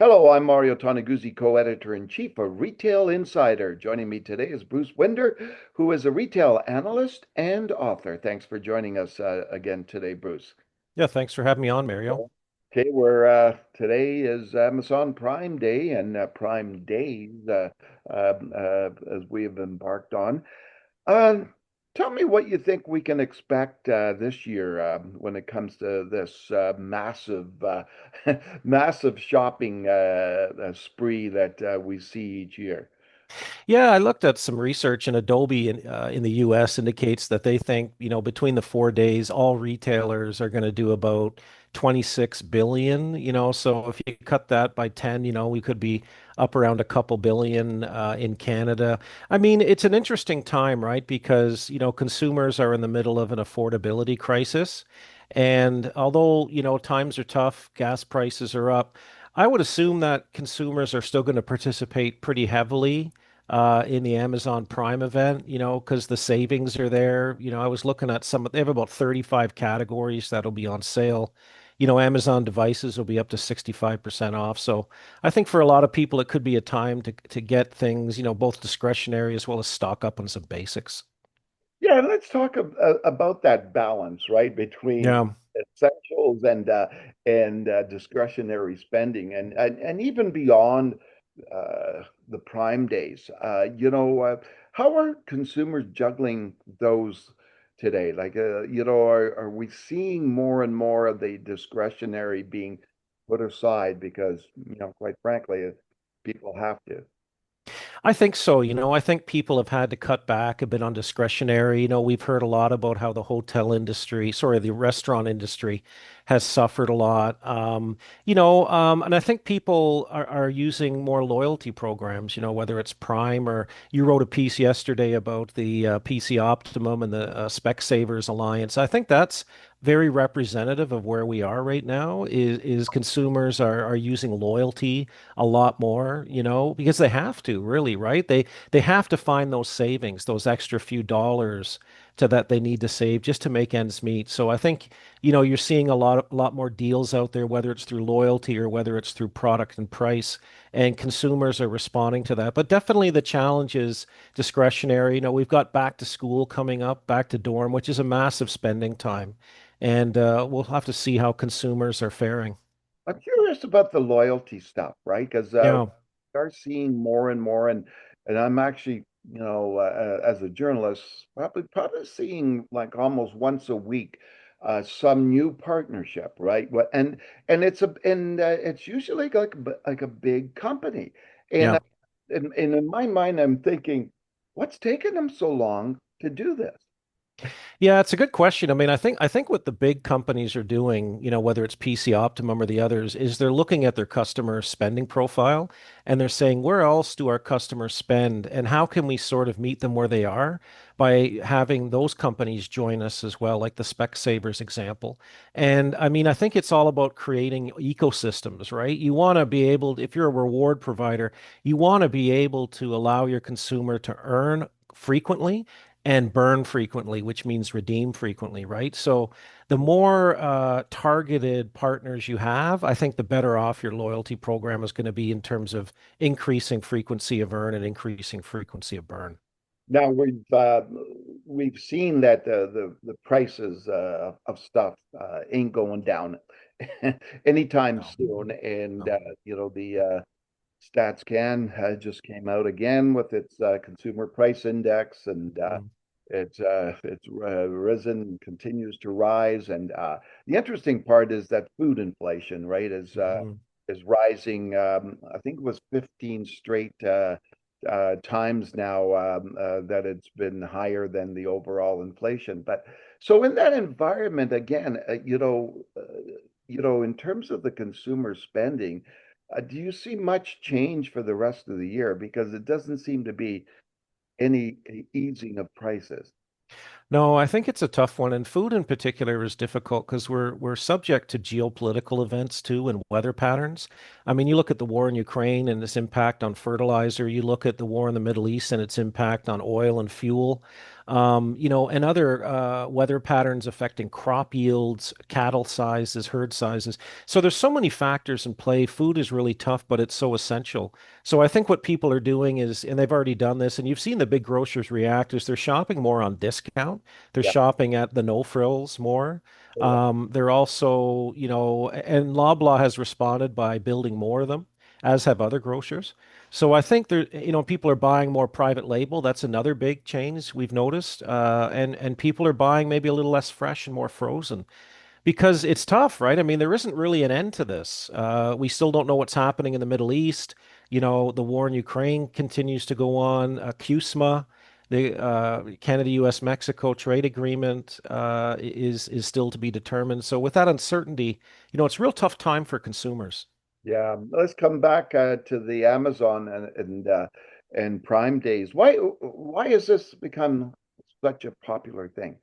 Hello, I'm Mario Toneguzzi, co-editor-in-chief of Retail Insider. Joining me today is Bruce Winder, who is a retail analyst and author. Thanks for joining us again today, Bruce. Yeah, thanks for having me on, Mario. Okay, we're today is Amazon Prime Day and Prime Days as we have embarked on. Uh, Tell me what you think we can expect this year when it comes to this massive shopping spree that we see each year. Yeah, I looked at some research, and Adobe in the US indicates that they think, between the 4 days, all retailers are going to do about 26 billion, so if you cut that by 10, we could be up around a couple billion in Canada. I mean, it's an interesting time, right? Because, consumers are in the middle of an affordability crisis. And although, times are tough, gas prices are up, I would assume that consumers are still going to participate pretty heavily in the Amazon Prime event, because the savings are there. I was looking at they have about 35 categories that'll be on sale. Amazon devices will be up to 65% off. So I think for a lot of people, it could be a time to get things, both discretionary as well as stock up on some basics. Yeah, let's talk about that balance, right, between Yeah. essentials and discretionary spending, and even beyond the Prime days. How are consumers juggling those today? Like, are we seeing more and more of the discretionary being put aside because, quite frankly, people have to? I think so. I think people have had to cut back a bit on discretionary. We've heard a lot about how the hotel industry, sorry, the restaurant industry has suffered a lot. And I think people are using more loyalty programs, whether it's Prime or you wrote a piece yesterday about the PC Optimum and the Specsavers Alliance. I think that's very representative of where we are right now is consumers are using loyalty a lot more, because they have to really, right? They have to find those savings, those extra few dollars to that they need to save just to make ends meet. So I think, you're seeing a lot more deals out there, whether it's through loyalty or whether it's through product and price, and consumers are responding to that. But definitely the challenge is discretionary. We've got back to school coming up, back to dorm, which is a massive spending time. And we'll have to see how consumers are faring. I'm curious about the loyalty stuff, right? Because Yeah. we are seeing more and more, and I'm actually, as a journalist, probably seeing like almost once a week, some new partnership, right? And it's usually like a big company, and Yeah. and in my mind, I'm thinking, what's taking them so long to do this? Yeah, it's a good question. I mean, I think what the big companies are doing, whether it's PC Optimum or the others, is they're looking at their customer spending profile and they're saying, where else do our customers spend and how can we sort of meet them where they are by having those companies join us as well, like the Specsavers example. And I mean, I think it's all about creating ecosystems, right? You want to be able, if you're a reward provider, you want to be able to allow your consumer to earn frequently and burn frequently, which means redeem frequently, right? So the more targeted partners you have, I think the better off your loyalty program is going to be in terms of increasing frequency of earn and increasing frequency of burn. Now we've seen that the prices of stuff ain't going down anytime No, soon, and no. the Stats Can just came out again with its consumer price index, and Mm, it's risen and continues to rise. And the interesting part is that food inflation, right, mhm. is rising. I think it was 15 straight times now that it's been higher than the overall inflation. But so in that environment, again, in terms of the consumer spending, do you see much change for the rest of the year? Because it doesn't seem to be any easing of prices. No, I think it's a tough one, and food in particular is difficult because we're subject to geopolitical events too and weather patterns. I mean, you look at the war in Ukraine and its impact on fertilizer. You look at the war in the Middle East and its impact on oil and fuel. And other weather patterns affecting crop yields, cattle sizes, herd sizes. So there's so many factors in play. Food is really tough, but it's so essential. So I think what people are doing is, and they've already done this, and you've seen the big grocers react, is they're shopping more on discount. They're Yeah. shopping at the no frills more. Oh, yeah. They're also, and Loblaw has responded by building more of them, as have other grocers. So I think people are buying more private label. That's another big change we've noticed. And people are buying maybe a little less fresh and more frozen because it's tough, right? I mean, there isn't really an end to this. We still don't know what's happening in the Middle East. The war in Ukraine continues to go on. CUSMA, the Canada, U.S., Mexico trade agreement is still to be determined. So with that uncertainty, it's a real tough time for consumers. Yeah. Let's come back to the Amazon and Prime Days. Why has this become such a popular thing?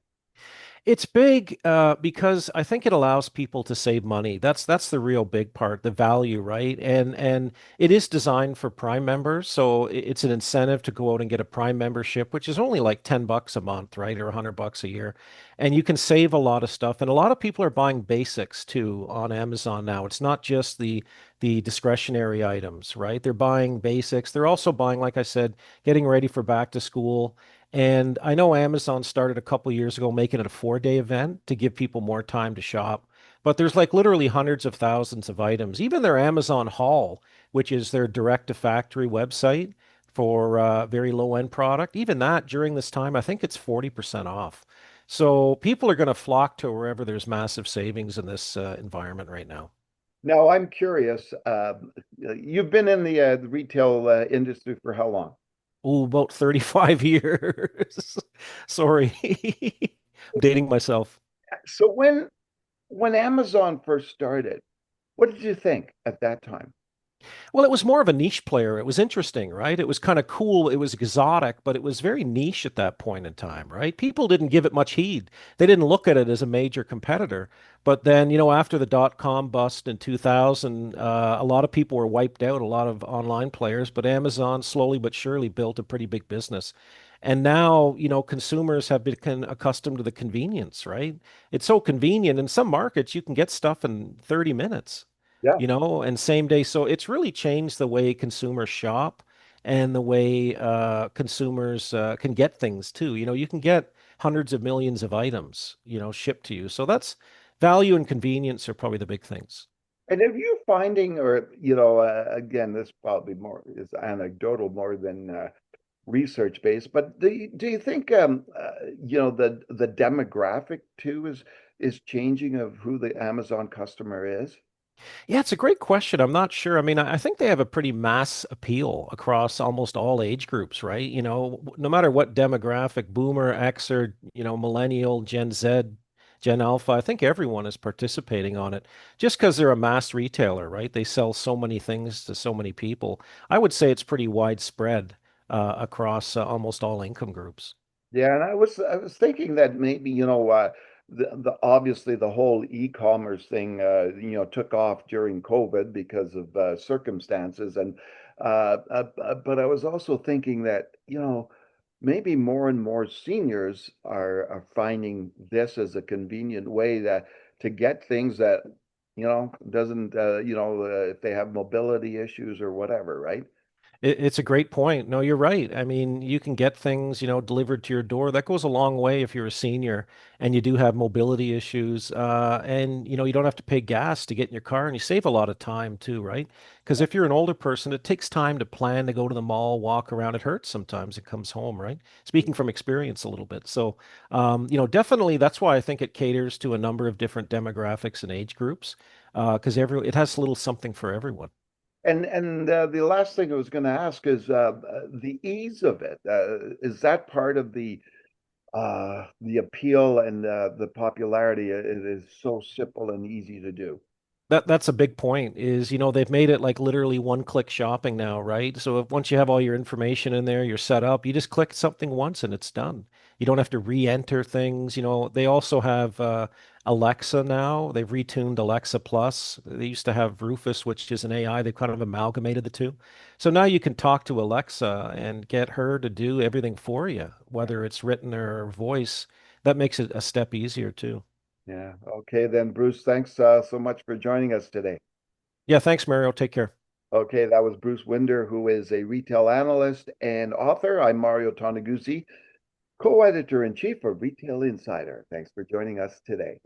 It's big because I think it allows people to save money. That's the real big part, the value, right? And it is designed for Prime members, so it's an incentive to go out and get a Prime membership, which is only like $10 a month, right, or $100 a year, and you can save a lot of stuff. And a lot of people are buying basics too on Amazon now. It's not just the discretionary items, right? They're buying basics. They're also buying, like I said, getting ready for back to school. And I know Amazon started a couple years ago making it a 4-day event to give people more time to shop. But there's like literally hundreds of thousands of items. Even their Amazon Haul, which is their direct to factory website for very low end product, even that during this time, I think it's 40% off. So people are going to flock to wherever there's massive savings in this environment right now. Now, I'm curious. You've been in the retail industry for how long? Oh, about 35 years. Sorry. I'm dating myself. So when Amazon first started, what did you think at that time? Well, it was more of a niche player. It was interesting, right? It was kind of cool. It was exotic, but it was very niche at that point in time, right? People didn't give it much heed. They didn't look at it as a major competitor. But then, after the dot-com bust in 2000, a lot of people were wiped out, a lot of online players, but Amazon slowly but surely built a pretty big business. And now, consumers have become accustomed to the convenience, right? It's so convenient. In some markets, you can get stuff in 30 minutes Yeah. and same day. So it's really changed the way consumers shop and the way consumers can get things too. You can get hundreds of millions of items, shipped to you. So that's value and convenience are probably the big things. And are you finding, or again, this probably more is anecdotal more than research based, but do you think the demographic too is changing of who the Amazon customer is? Yeah, it's a great question. I'm not sure. I mean, I think they have a pretty mass appeal across almost all age groups, right? No matter what demographic, boomer, Xer, millennial, Gen Z, Gen Alpha, I think everyone is participating on it just because they're a mass retailer, right? They sell so many things to so many people. I would say it's pretty widespread across almost all income groups. Yeah, and I was thinking that maybe, the obviously the whole e-commerce thing took off during COVID because of circumstances and but I was also thinking that, maybe more and more seniors are finding this as a convenient way that to get things that, doesn't if they have mobility issues or whatever, right? It's a great point. No, you're right. I mean, you can get things, delivered to your door. That goes a long way if you're a senior and you do have mobility issues. And, you don't have to pay gas to get in your car and you save a lot of time too, right? Because if you're an older person, it takes time to plan to go to the mall, walk around. It hurts sometimes. It comes home, right? Speaking from experience a little bit. So, definitely that's why I think it caters to a number of different demographics and age groups, because it has a little something for everyone. And the last thing I was going to ask is the ease of it. Is that part of the appeal and the popularity? It is so simple and easy to do. That's a big point is, they've made it like literally one-click shopping now, right? So if once you have all your information in there, you're set up, you just click something once and it's done. You don't have to re-enter things. They also have Alexa now. They've retuned Alexa Plus. They used to have Rufus, which is an AI. They've kind of amalgamated the two. So now you can talk to Alexa and get her to do everything for you, whether it's written or voice. That makes it a step easier too. Yeah. Okay, then, Bruce, thanks so much for joining us today. Yeah, thanks, Mario. Take care. Okay, that was Bruce Winder, who is a retail analyst and author. I'm Mario Toneguzzi, co-editor in chief of Retail Insider. Thanks for joining us today.